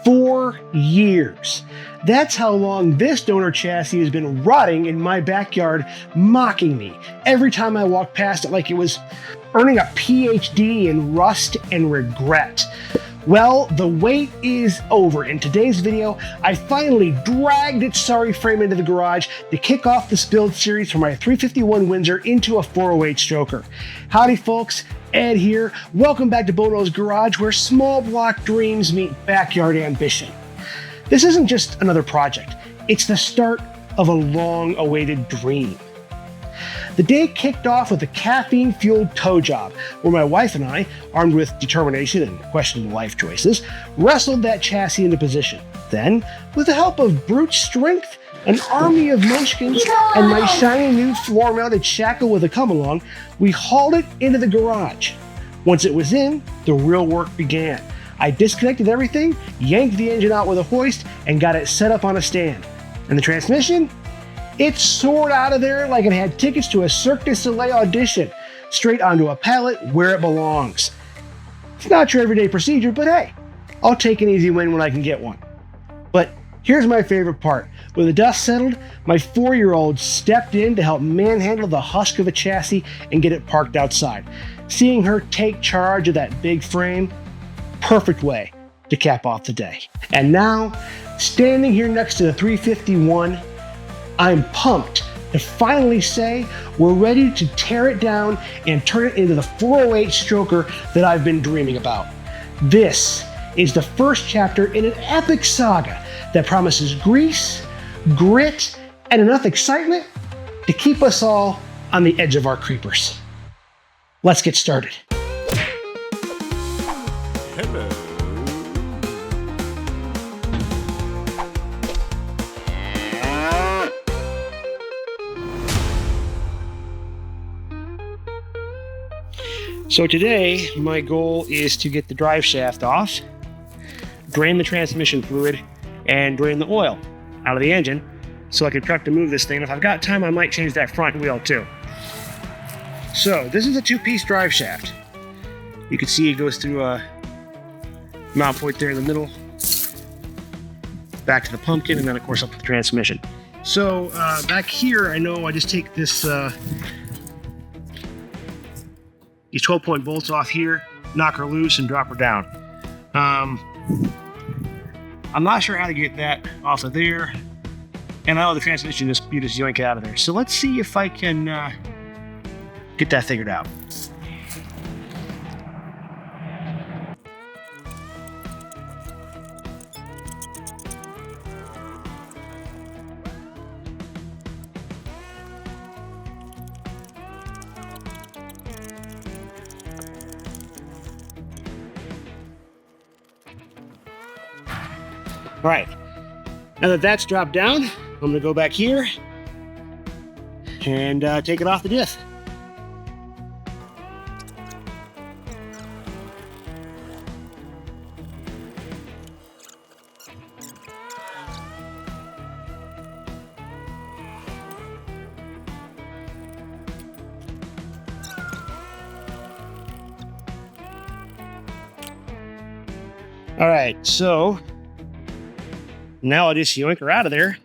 4 years. That's how long this donor chassis has been rotting in my backyard, mocking me every time I walk past it like it was earning a PhD in rust and regret. Well, the wait is over. In today's video, I finally dragged its sorry frame into the garage to kick off this build series for my 351 Windsor into a 408 stroker. Howdy folks, Ed here. Welcome back to Bullnose Garage, where small block dreams meet backyard ambition. This isn't just another project, it's the start of a long-awaited dream. The day kicked off with a caffeine-fueled tow job, where my wife and I, armed with determination and questionable life choices, wrestled that chassis into position. Then, with the help of brute strength, an army of munchkins, and my shiny new floor-mounted shackle with a come-along, we hauled it into the garage. Once it was in, the real work began. I disconnected everything, yanked the engine out with a hoist, and got it set up on a stand. And the transmission? It soared out of there like it had tickets to a Cirque du Soleil audition, straight onto a pallet where it belongs. It's not your everyday procedure, but hey, I'll take an easy win when I can get one. But here's my favorite part. When the dust settled, my 4-year-old stepped in to help manhandle the husk of a chassis and get it parked outside. Seeing her take charge of that big frame, perfect way to cap off the day. And now, standing here next to the 351, I'm pumped to finally say we're ready to tear it down and turn it into the 408 stroker that I've been dreaming about. This is the first chapter in an epic saga that promises grease, grit, and enough excitement to keep us all on the edge of our creepers. Let's get started. Hello. So today, my goal is to get the drive shaft off, drain the transmission fluid, and drain the oil out of the engine so I can truck to move this thing. If I've got time, I might change that front wheel too. So this is a 2-piece drive shaft. You can see it goes through a mount point there in the middle, back to the pumpkin, and then of course up to the transmission. So back here, I know I just take this these 12-point bolts off here, knock her loose, and drop her down. I'm not sure how to get that off of there, and I know the transmission you just yank it out of there. So let's see if I can get that figured out. All right, now that that's dropped down, I'm gonna go back here and take it off the diff. All right, so now I'll just yoink her out of there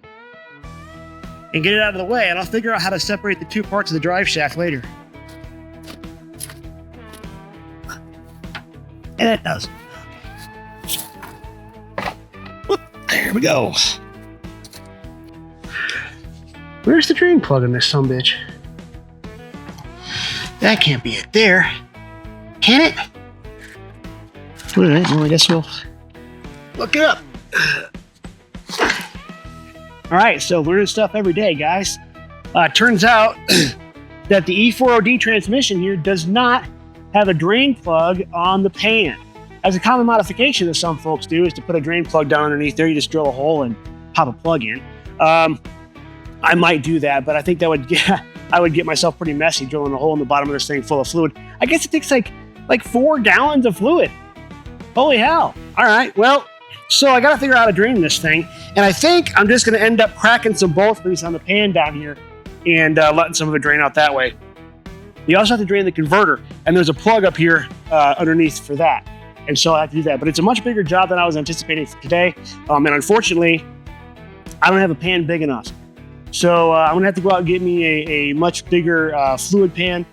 and get it out of the way, and I'll figure out how to separate the two parts of the drive shaft later. And it does. Whoop, there we go. Where's the drain plug in this sumbitch? That can't be it there. Can it? All right, well, I guess we'll look it up. All right, so learning stuff every day, guys. Turns out that the E4OD transmission here does not have a drain plug on the pan. As a common modification that some folks do is to put a drain plug down underneath there. You just drill a hole and pop a plug in. I might do that, but I think that would I would get myself pretty messy drilling a hole in the bottom of this thing full of fluid. I guess it takes like 4 gallons of fluid. Holy hell. All right, well, so I got to figure out how to drain this thing. And I think I'm just going to end up cracking some bolt grease on the pan down here and letting some of it drain out that way. You also have to drain the converter, and there's a plug up here underneath for that. And so I have to do that. But it's a much bigger job than I was anticipating for today. And unfortunately, I don't have a pan big enough. So I'm gonna have to go out and get me a much bigger fluid pan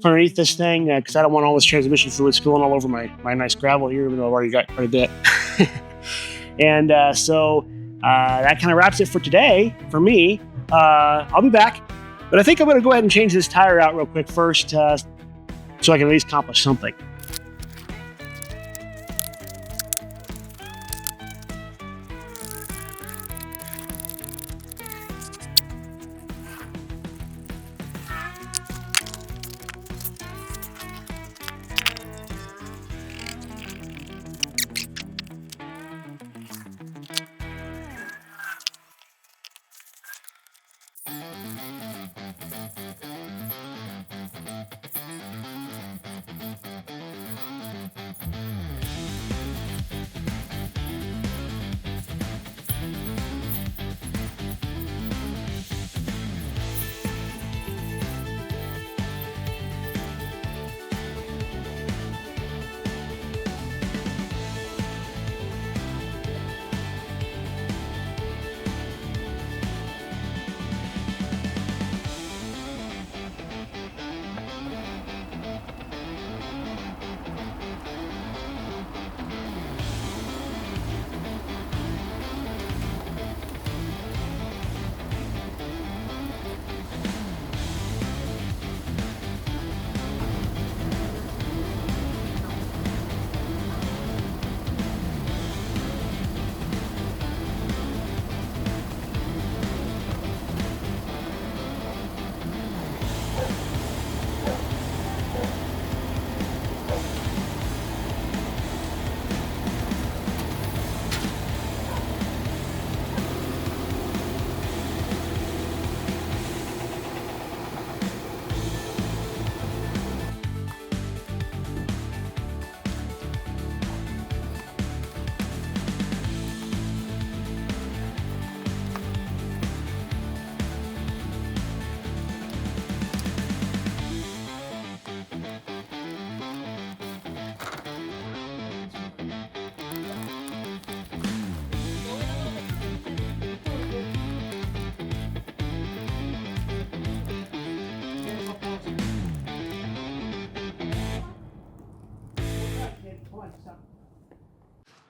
for underneath this thing because I don't want all this transmission fluid spilling all over my nice gravel here, even though I've already got quite a bit. And so that kind of wraps it for today for me. I'll be back, but I think I'm gonna go ahead and change this tire out real quick first so I can at least accomplish something.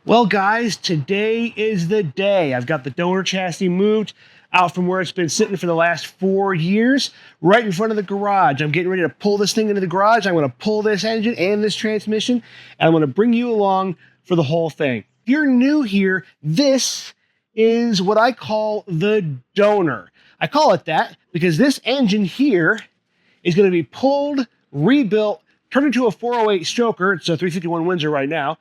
Well, guys, today is the day. I've got the donor chassis moved out from where it's been sitting for the last 4 years, right in front of the garage. I'm getting ready to pull this thing into the garage. I'm going to pull this engine and this transmission, and I'm going to bring you along for the whole thing. If you're new here, this is what I call the donor. I call it that because this engine here is going to be pulled, rebuilt, turned into a 408 stroker. It's a 351 Windsor right now.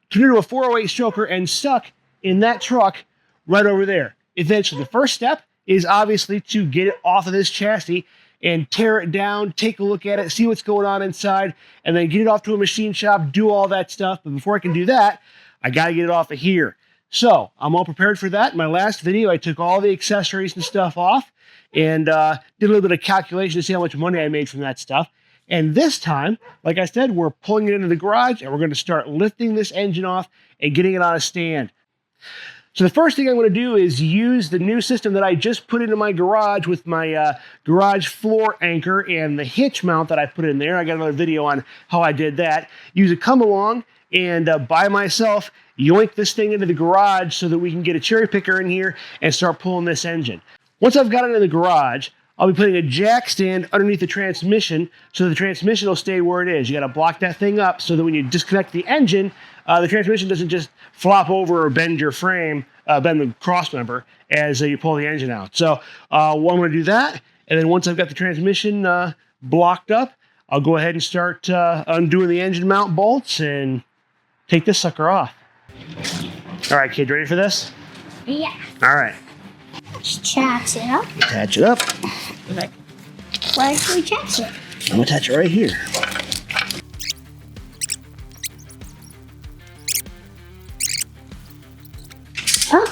Turned into a 408 stroker and stuck in that truck right over there. Eventually, the first step is obviously to get it off of this chassis and tear it down, take a look at it, see what's going on inside, and then get it off to a machine shop, do all that stuff. But before I can do that, I got to get it off of here. So I'm all prepared for that. In my last video, I took all the accessories and stuff off and did a little bit of calculation to see how much money I made from that stuff. And this time, like I said, we're pulling it into the garage and we're going to start lifting this engine off and getting it on a stand. So the first thing I'm going to do is use the new system that I just put into my garage with my garage floor anchor and the hitch mount that I put in there. I got another video on how I did that. Use a come along and by myself, yoink this thing into the garage so that we can get a cherry picker in here and start pulling this engine. Once I've got it in the garage, I'll be putting a jack stand underneath the transmission so the transmission will stay where it is. You got to block that thing up so that when you disconnect the engine, the transmission doesn't just flop over or bend your frame, bend the cross member as you pull the engine out. So I'm going to do that. And then once I've got the transmission blocked up, I'll go ahead and start undoing the engine mount bolts and take this sucker off. All right, kid, ready for this? Yeah. All right. Attach it up. Attach it up. Where should we attach it? I'm going to attach it right here. Oh.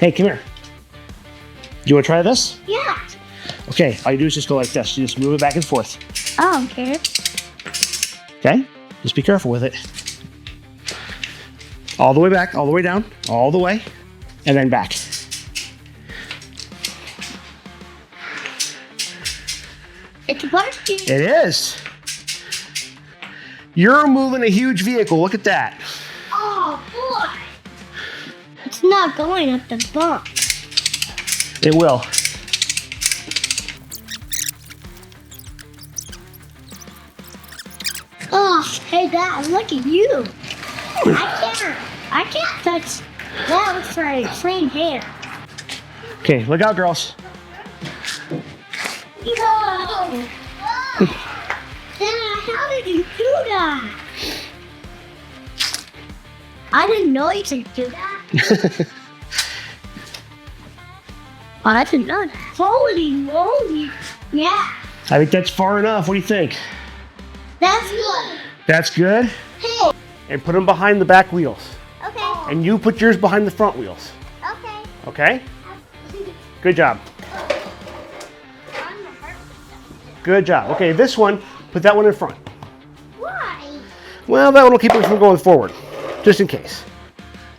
Hey, come here. Do you want to try this? Yeah. Okay, all you do is just go like this. You just move it back and forth. Oh, okay. Just be careful with it. All the way back, all the way down, all the way, and then back. It's working. It is. You're moving a huge vehicle. Look at that. Oh, boy. It's not going up the bump. It will. Oh, hey, Dad, look at you. I can't touch that with my clean hand. Okay, look out, girls. No! Oh. Dad, how did you do that? I didn't know you could do that. I didn't know that. Holy moly. Yeah, I think that's far enough. What do you think? that's good. That's good? Hey. And put them behind the back wheels. Okay. And you put yours behind the front wheels. Okay. Okay? Good job. Good job. Okay, this one, put that one in front. Why? Well, that one will keep us from going forward, just in case.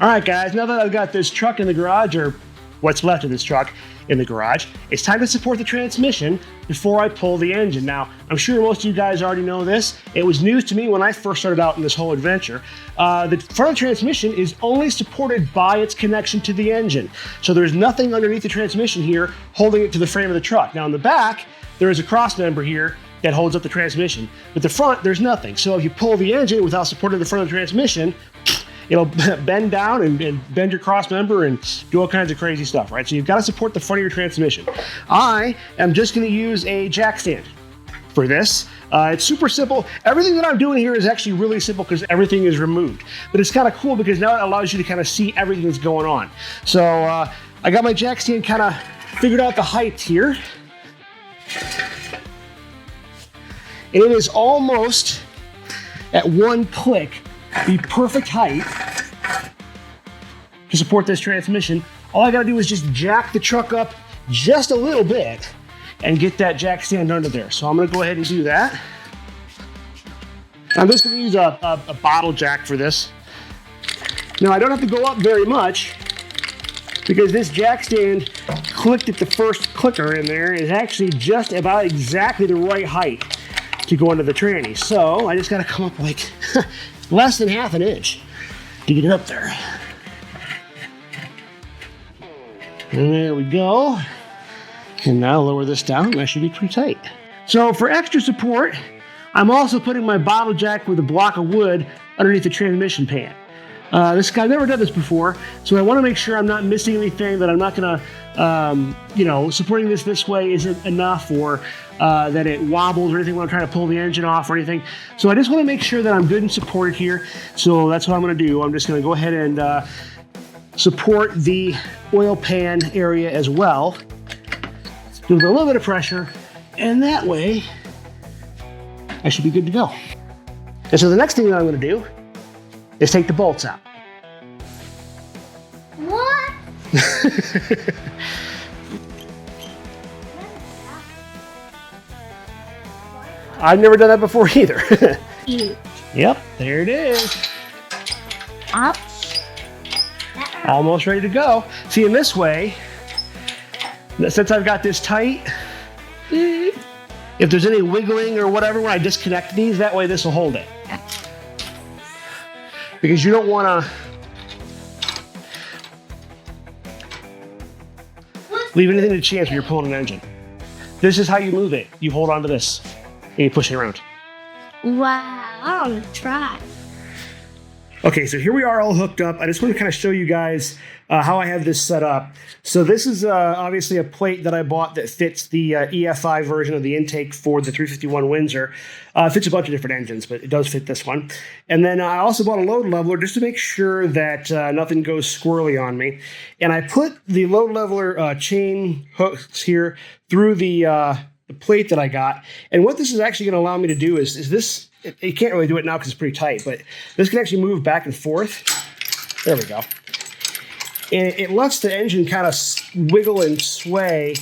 All right, guys, now that I've got this truck in the garage, or what's left of this truck in the garage, it's time to support the transmission before I pull the engine. Now, I'm sure most of you guys already know this. It was news to me when I first started out in this whole adventure. The front of the transmission is only supported by its connection to the engine. So there's nothing underneath the transmission here holding it to the frame of the truck. Now in the back, there is a cross member here that holds up the transmission. But the front, there's nothing. So if you pull the engine without supporting the front of the transmission, it'll bend down and bend your cross member and do all kinds of crazy stuff, right? So you've got to support the front of your transmission. I am just going to use a jack stand for this. It's super simple. Everything that I'm doing here is actually really simple because everything is removed. But it's kind of cool because now it allows you to kind of see everything that's going on. So I got my jack stand kind of figured out the height here. And it is almost at one click the perfect height to support this transmission. All I gotta do is just jack the truck up just a little bit and get that jack stand under there. So I'm gonna go ahead and do that. I'm just gonna use a bottle jack for this. Now I don't have to go up very much because this jack stand clicked at the first clicker in there is actually just about exactly the right height to go under the tranny. So I just gotta come up like less than half an inch to get it up there. And there we go. And now lower this down, that should be pretty tight. So for extra support, I'm also putting my bottle jack with a block of wood underneath the transmission pan. I've never done this before, so I want to make sure I'm not missing anything, that I'm not gonna, supporting this way isn't enough, or that it wobbles or anything when I'm trying to pull the engine off or anything. So I just want to make sure that I'm good and supported here. So that's what I'm going to do. I'm just going to go ahead and support the oil pan area as well. Give it a little bit of pressure, and that way I should be good to go. And so the next thing that I'm going to do is take the bolts out. What? I've never done that before either. Yep, there it is. Up. Almost ready to go. See, in this way, since I've got this tight, if there's any wiggling or whatever when I disconnect these, that way this will hold it. Because you don't want to leave anything to chance when you're pulling an engine. This is how you move it. You hold on to this and you push it around. Wow, I want to try. Okay, so here we are all hooked up. I just want to kind of show you guys how I have this set up. So this is obviously a plate that I bought that fits the EFI version of the intake for the 351 Windsor. It fits a bunch of different engines, but it does fit this one. And then I also bought a load leveler just to make sure that nothing goes squirrely on me. And I put the load leveler chain hooks here through the plate that I got. And what this is actually going to allow me to do is this. You can't really do it now because it's pretty tight, but this can actually move back and forth. There we go. And it lets the engine kind of wiggle and sway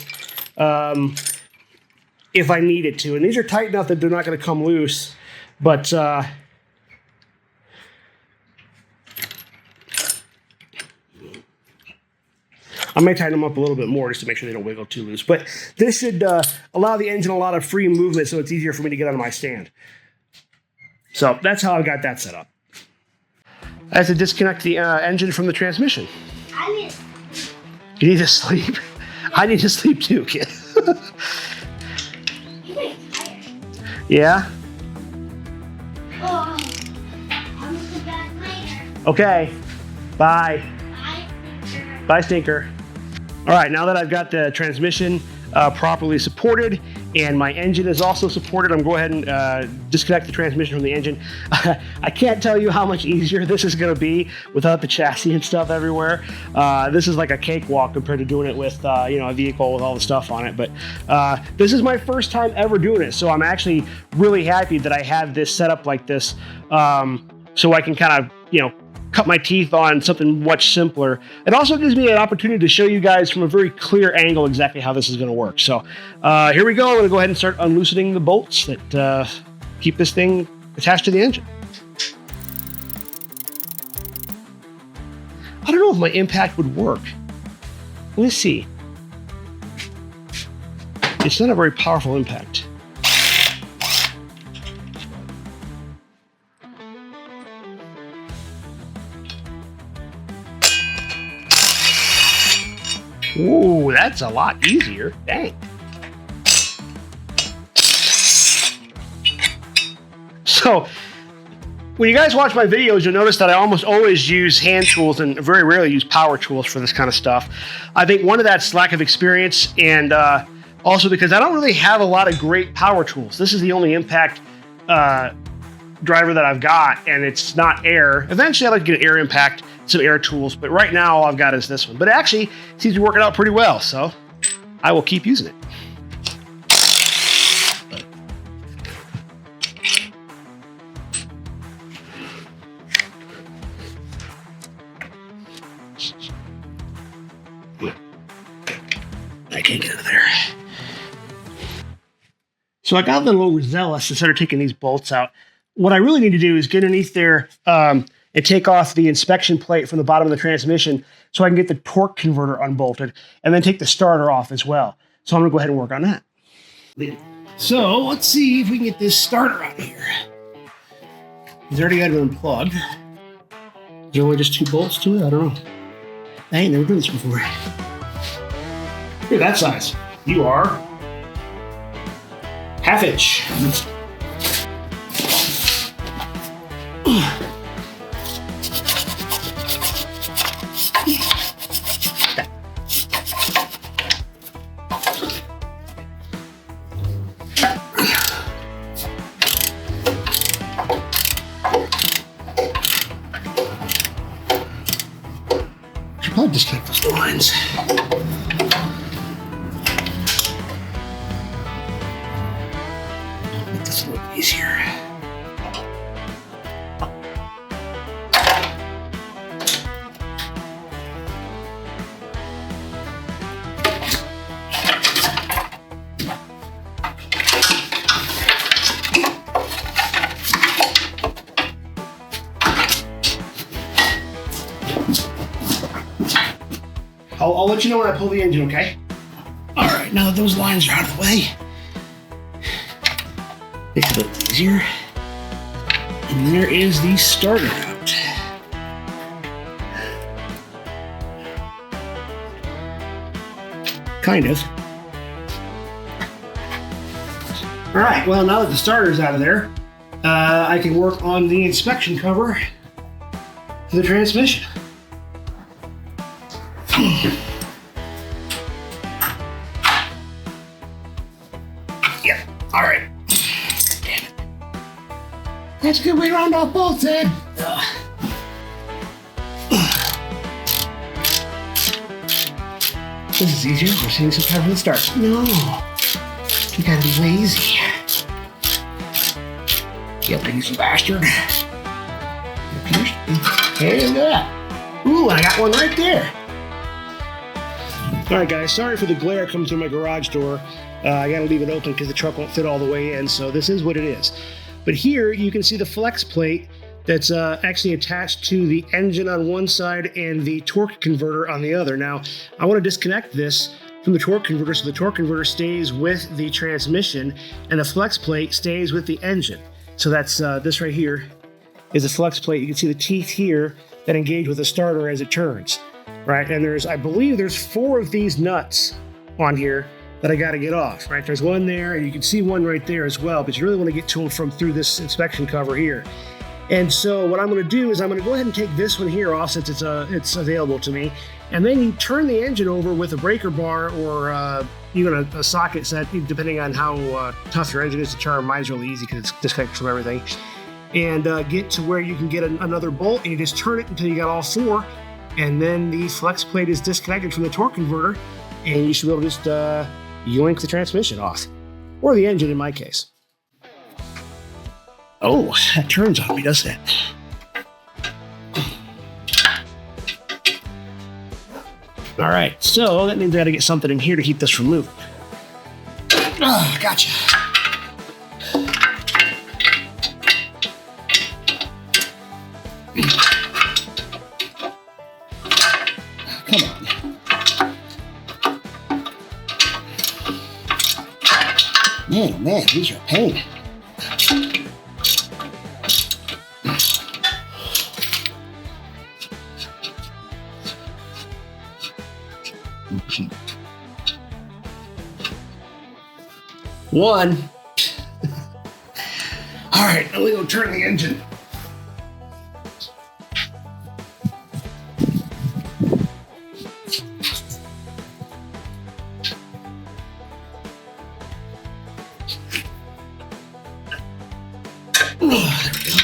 if I need it to. And these are tight enough that they're not going to come loose, but may tighten them up a little bit more just to make sure they don't wiggle too loose. But this should allow the engine a lot of free movement, so it's easier for me to get on my stand. So that's how I got that set up. I have to disconnect the engine from the transmission. You need to sleep? I need to sleep too, kid. Yeah? Oh, I'm gonna come back later. Okay. Bye. Bye, Windsor. Bye, Stinker. All right, now that I've got the transmission properly supported and my engine is also supported, I'm going to go ahead and disconnect the transmission from the engine. I can't tell you how much easier this is going to be without the chassis and stuff everywhere. This is like a cakewalk compared to doing it with a vehicle with all the stuff on it. But this is my first time ever doing it, so I'm actually really happy that I have this set up like this, so I can kind of cut my teeth on something much simpler. It also gives me an opportunity to show you guys from a very clear angle exactly how this is going to work. So here we go. I'm going to go ahead and start unloosening the bolts that keep this thing attached to the engine. I don't know if my impact would work. Let me see. It's not a very powerful impact. Ooh, that's a lot easier. Dang. So, when you guys watch my videos, you'll notice that I almost always use hand tools and very rarely use power tools for this kind of stuff. I think one of that's lack of experience, and also because I don't really have a lot of great power tools. This is the only impact driver that I've got, and it's not air. Eventually, I'd like to get an air impact, some air tools, but right now all I've got is this one. But actually, it seems to be working out pretty well, so I will keep using it. I can't get out of there. So I got a little overzealous and started taking these bolts out. What I really need to do is get underneath there and take off the inspection plate from the bottom of the transmission so I can get the torque converter unbolted and then take the starter off as well. So I'm going to go ahead and work on that. So let's see if we can get this starter out here. It's already got it unplugged. There's only just 2 bolts to it? I don't know. I ain't never done this before. Look at that size. You are 1/2 inch. Should probably disconnect those lines. Make this a little easier. I'll let you know when I pull the engine, okay? All right, now that those lines are out of the way, makes it a little easier. And there is the starter out. Kind of. All right, well, now that the starter's out of there, I can work on the inspection cover for the transmission. Yeah, all right. Damn it. That's a good way to round off bolts, Ed. This is easier. We're seeing some time from the start. No, you gotta be lazy. You lazy bastard. Hey, look at that. Ooh, I got one right there. All right, guys, sorry for the glare coming through my garage door. I gotta leave it open because the truck won't fit all the way in, so this is what it is. But here you can see the flex plate that's actually attached to the engine on one side and the torque converter on the other. Now, I want to disconnect this from the torque converter so the torque converter stays with the transmission and the flex plate stays with the engine. So that's this right here is a flex plate. You can see the teeth here that engage with the starter as it turns, right? And I believe there's 4 of these nuts on here that I got to get off, right? There's one there, and you can see one right there as well, but you really want to get to them from through this inspection cover here. And so what I'm going to do is I'm going to go ahead and take this one here off since it's available to me, and then you turn the engine over with a breaker bar or even a socket set, depending on how tough your engine is to turn. Mine's really easy because it's disconnected from everything. And get to where you can get another bolt, and you just turn it until you got all 4, and then the flex plate is disconnected from the torque converter, and you should be able to just yoink the transmission off, or the engine in my case. Oh, that turns on me, doesn't it? All right, so that means I got to get something in here to keep this from moving. Oh, gotcha. Come on. Man, these are a pain. One. All right, now we go turn the engine. Oh, there we go.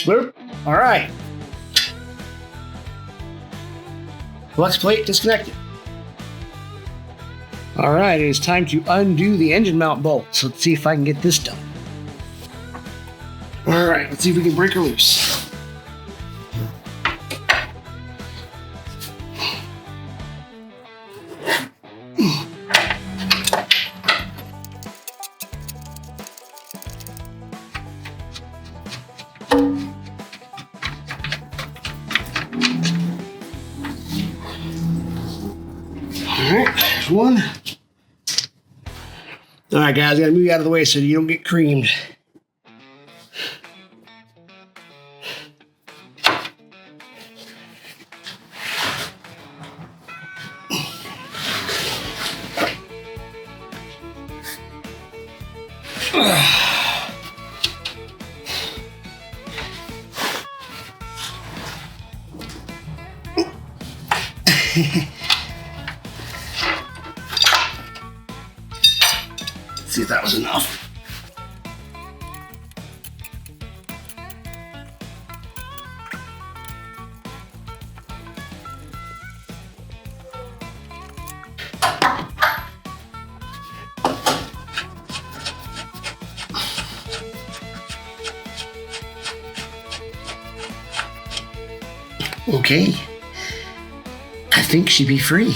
Bloop. All right. Flex plate disconnected. All right, it is time to undo the engine mount bolt. So let's see if I can get this done. All right, let's see if we can break her loose. Alright, there's one. Alright guys, I gotta move you out of the way so you don't get creamed. See if that was enough. Okay. I think she'd be free.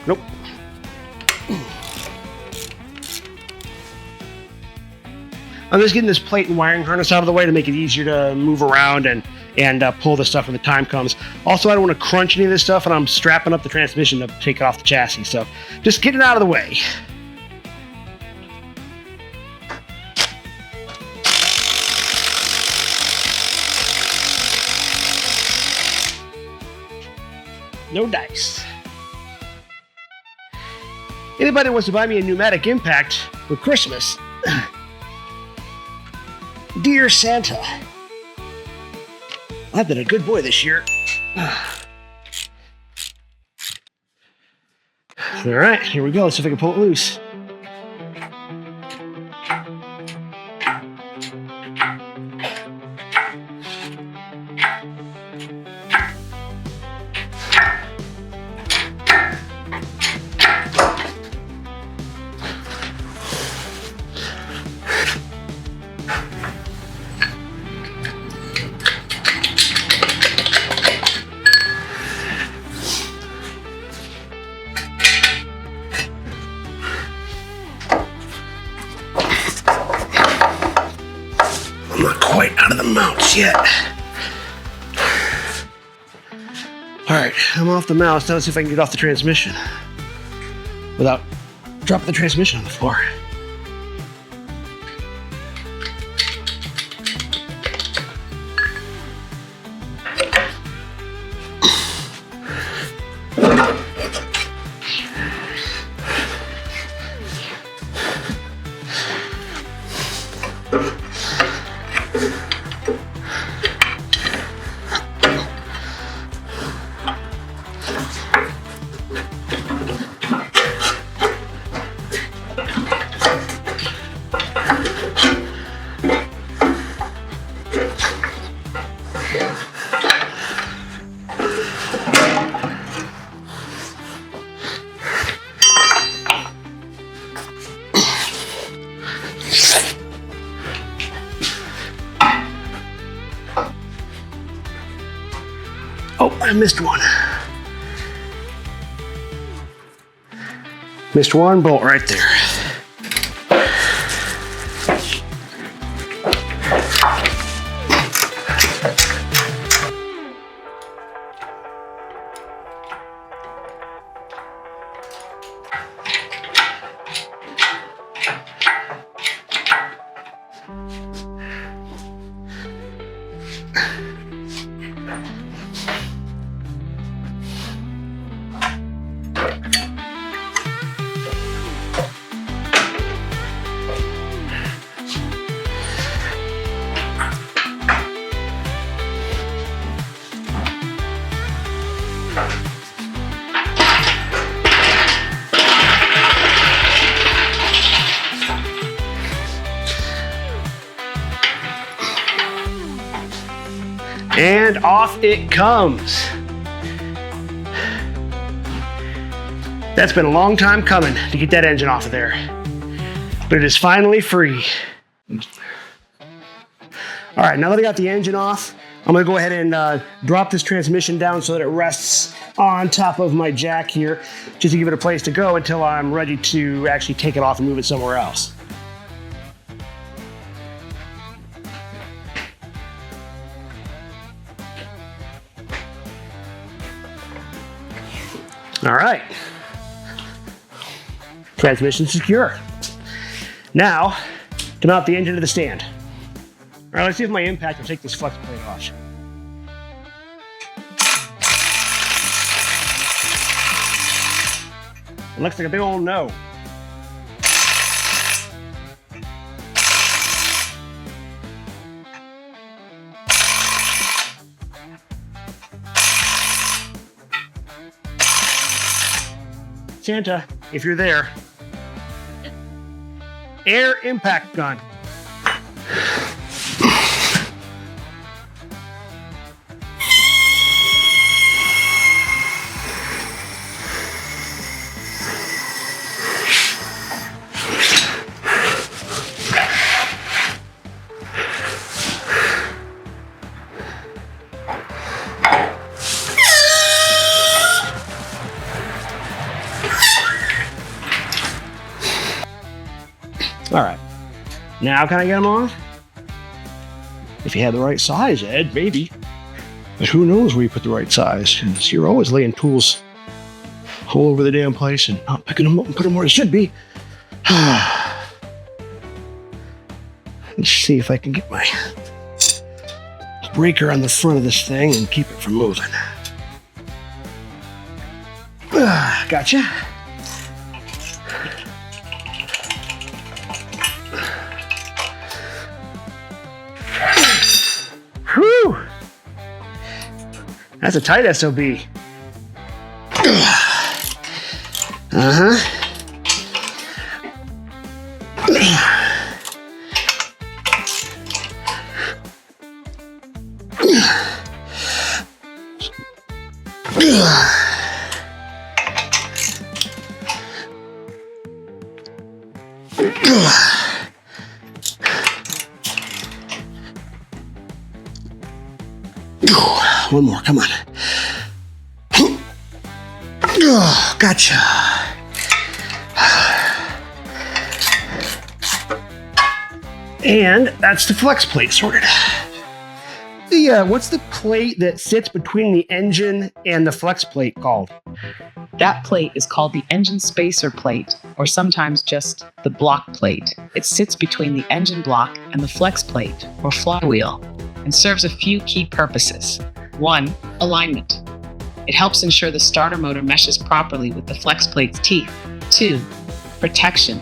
Nope. I'm just getting this plate and wiring harness out of the way to make it easier to move around and pull the stuff when the time comes. Also, I don't want to crunch any of this stuff, and I'm strapping up the transmission to take it off the chassis. So just get it out of the way. No dice. Anybody wants to buy me a pneumatic impact for Christmas, dear Santa, I've been a good boy this year. All right, here we go. Let's see if I can pull it loose. I'm not quite out of the mounts yet. All right, I'm off the mounts. Now let's see if I can get off the transmission without dropping the transmission on the floor. Oh, I missed one. Missed one bolt right there. And off it comes. That's been a long time coming to get that engine off of there, but it is finally free. All right, now that I got the engine off, I'm gonna go ahead and drop this transmission down so that it rests on top of my jack here, just to give it a place to go until I'm ready to actually take it off and move it somewhere else. All right, transmission secure. Now, to mount the engine to the stand. All right, let's see if my impact will take this flex plate off. It looks like a big old no. Santa, if you're there, air impact gun. All right, now can I get them off? If you had the right size, Ed, maybe. But who knows where you put the right size? Because you're always laying tools all over the damn place and not picking them up and putting them where they should be. Let's see if I can get my breaker on the front of this thing and keep it from moving. Gotcha. Whew. That's a tight SOB. Uh-huh. One more, come on. Gotcha. And that's the flex plate sorted. What's the plate that sits between the engine and the flex plate called? That plate is called the engine spacer plate, or sometimes just the block plate. It sits between the engine block and the flex plate, or flywheel, and serves a few key purposes. 1. Alignment. It helps ensure the starter motor meshes properly with the flex plate's teeth. 2. Protection.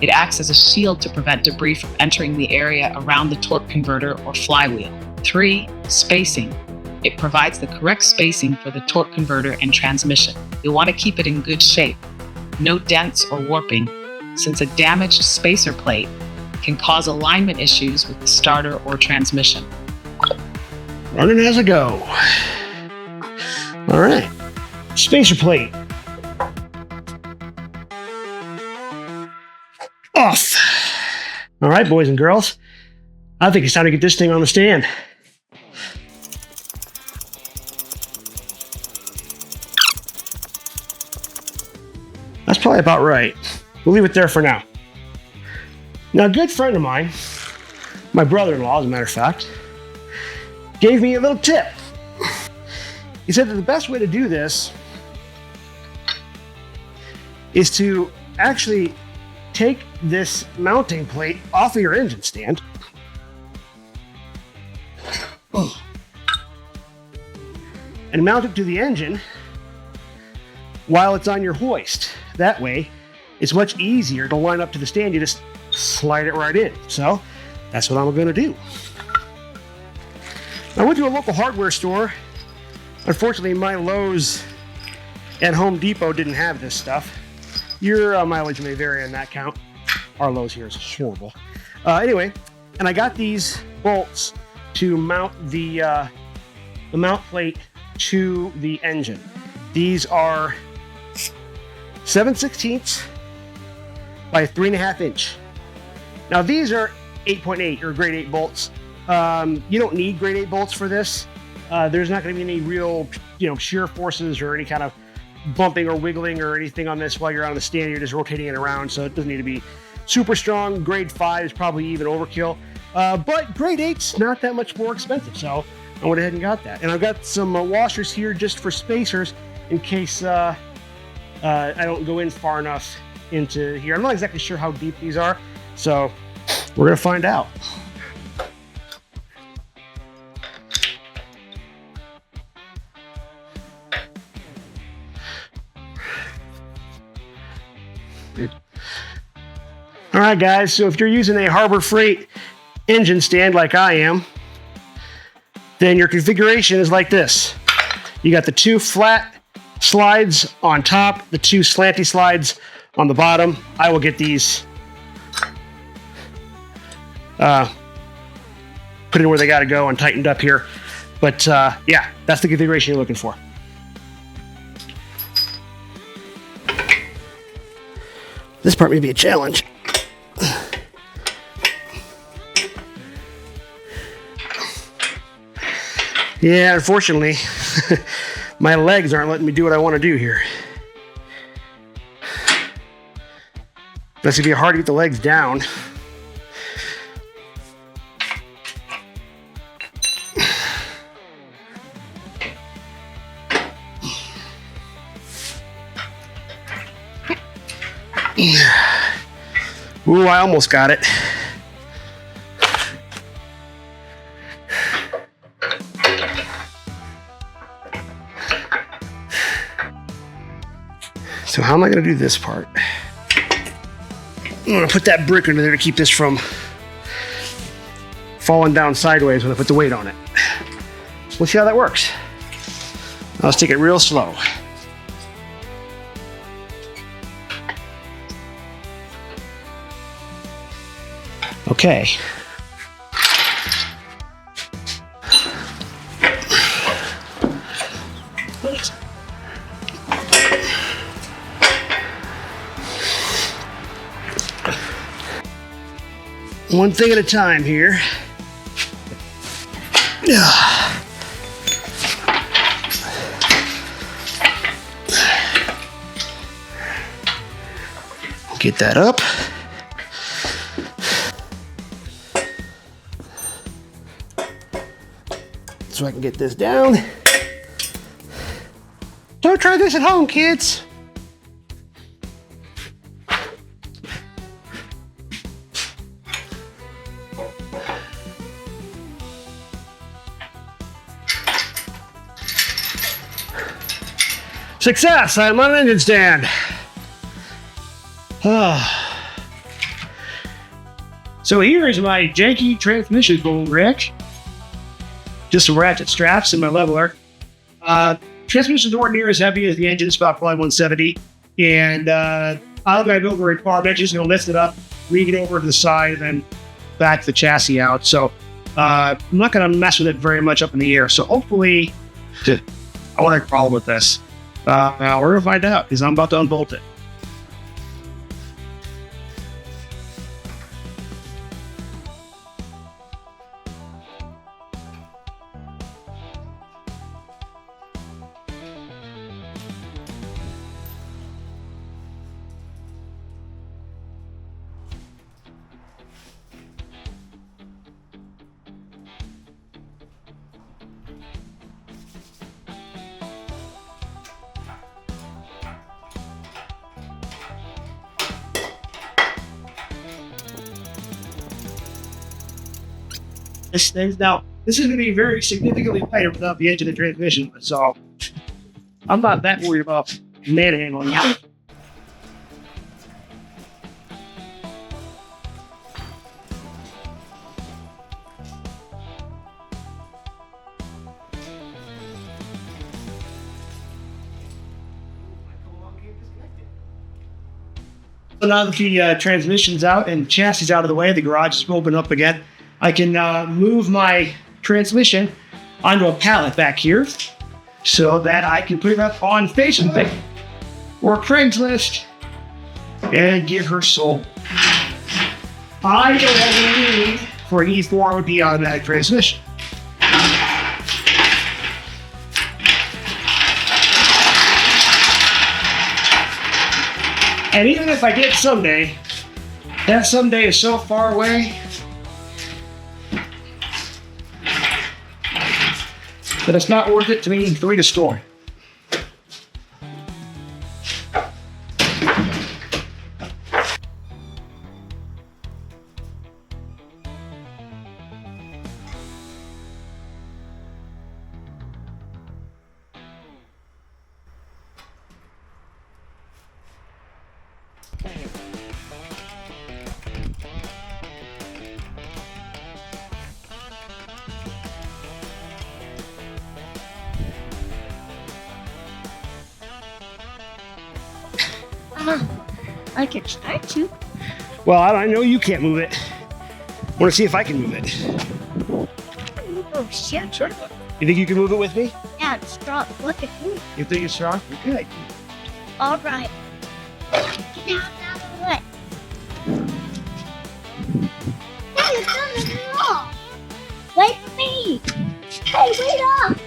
It acts as a shield to prevent debris from entering the area around the torque converter or flywheel. 3. Spacing. It provides the correct spacing for the torque converter and transmission. You'll want to keep it in good shape. No dents or warping, since a damaged spacer plate can cause alignment issues with the starter or transmission. Running as a go. All right, spacer plate. Off. All right, boys and girls. I think it's time to get this thing on the stand. That's probably about right. We'll leave it there for now. Now, a good friend of mine, my brother-in-law, as a matter of fact, gave me a little tip. He said that the best way to do this is to actually take this mounting plate off of your engine stand and mount it to the engine while it's on your hoist. That way, it's much easier to line up to the stand. You just slide it right in. So that's what I'm going to do. I went to a local hardware store. Unfortunately, my Lowe's and Home Depot didn't have this stuff. Your mileage may vary on that count. Our Lowe's here is horrible. Anyway, and I got these bolts to mount the mount plate to the engine. These are 7/16 by 3.5 inch. Now these are 8.8 or grade 8 bolts. You don't need grade 8 bolts for this. There's not going to be any real, shear forces or any kind of bumping or wiggling or anything on this while you're on the stand. You're just rotating it around, so it doesn't need to be super strong. Grade 5 is probably even overkill. But grade 8's not that much more expensive, so I went ahead and got that. And I've got some washers here just for spacers in case I don't go in far enough into here. I'm not exactly sure how deep these are, so we're going to find out. All right, guys, so if you're using a Harbor Freight engine stand like I am, then your configuration is like this. You got the 2 flat slides on top, the 2 slanty slides on the bottom. I will get these put in where they got to go and tightened up here. But yeah, that's the configuration you're looking for. This part may be a challenge. Yeah, unfortunately, my legs aren't letting me do what I want to do here. That's gonna be hard to get the legs down. Ooh, I almost got it. So how am I going to do this part? I'm going to put that brick under there to keep this from falling down sideways when I put the weight on it. We'll see how that works. Now let's take it real slow. Okay. One thing at a time here. Get that up. So I can get this down. Don't try this at home, kids. Success! I'm on an engine stand. So here is my janky transmission boom wreck. Just some ratchet straps and my leveler. Transmissions weren't near as heavy as the engine. It's about probably 170. And I'm going to go over a car bench. Just going to lift it up, leave it over to the side, and then back the chassis out. So I'm not going to mess with it very much up in the air. So hopefully I won't have a problem with this. We're going to find out because I'm about to unbolt it. This is going to be very significantly lighter without the engine and transmission, so I'm not that worried about manhandling it. So now that the transmission's out and chassis out of the way, the garage is open up again. I can move my transmission onto a pallet back here so that I can put it up on Facebook or Craigslist and get her sold. I don't have any need for an E4 would be on that transmission. And even if I did someday, that someday is so far away that it's not worth it to me for me to store. I can try to. Well, I know you can't move it. I want to see if I can move it. Oh, shit. Sure. You think you can move it with me? Yeah, it's strong. Look at me. You think it's strong? Okay. All right. Get out of the way. Hey, you're coming along. Wait for me. Hey, wait up.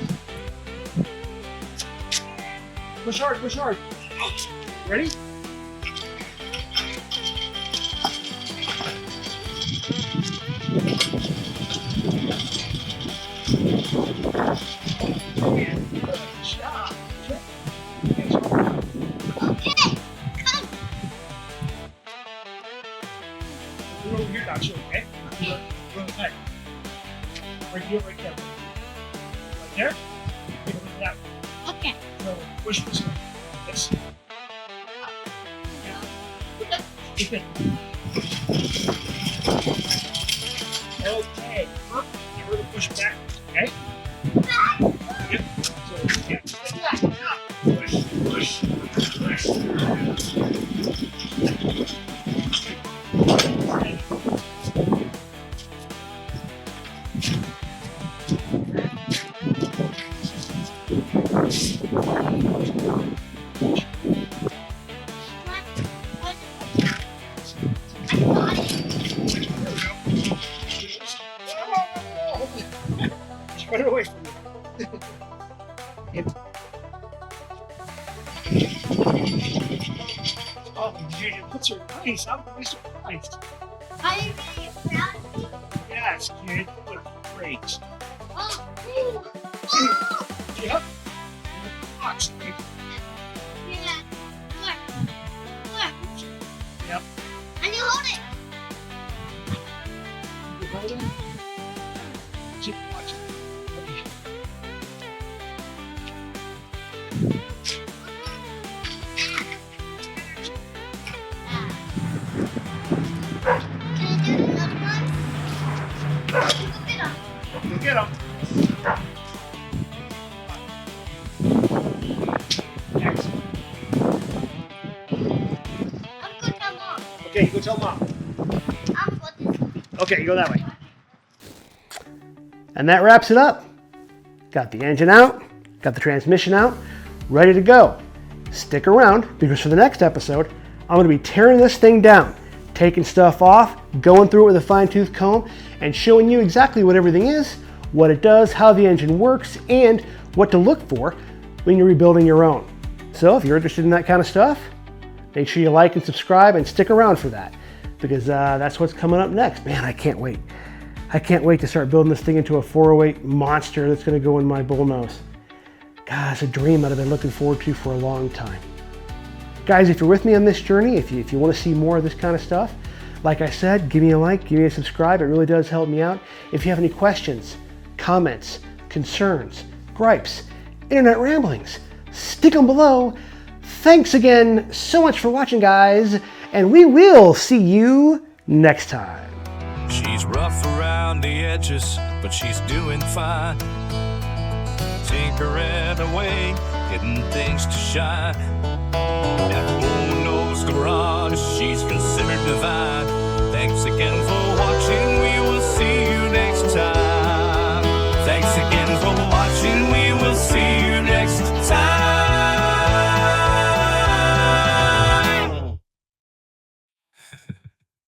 Push hard, push hard. Ready? Over here, not sure, okay? Right there. Right there. That way. Okay. So push this way. Yes. Okay. Okay. Get rid of push back. Okay. Yep. So, yeah. Push, push, push. Run away from me. Oh, man, what's her nice? I'm really surprised. Are you really proud of me? Yes, kid, you look great. Oh, ooh. Oh. Yep. Box. Yeah. Look. Look. Yep. And you hold it. You hold him. Keep watching. Can I do another one? Go get him. Excellent. I'm going to tell Mom. Okay, you go tell Mom. I'm going to. Okay, you go that way. And that wraps it up. Got the engine out, got the transmission out, ready to go. Stick around because for the next episode, I'm going to be tearing this thing down, taking stuff off, going through it with a fine-tooth comb, and showing you exactly what everything is, what it does, how the engine works, and what to look for when you're rebuilding your own. So if you're interested in that kind of stuff, make sure you like and subscribe and stick around for that because that's what's coming up next. Man, I can't wait. I can't wait to start building this thing into a 408 monster that's going to go in my Bullnose. God, it's a dream that I've been looking forward to for a long time. Guys, if you're with me on this journey, if you want to see more of this kind of stuff, like I said, give me a like, give me a subscribe. It really does help me out. If you have any questions, comments, concerns, gripes, internet ramblings, stick them below. Thanks again so much for watching, guys, and we will see you next time. She's rough around the edges, but she's doing fine. Tinkering away, getting things to shine. At Bullnose garage, she's considered divine. Thanks again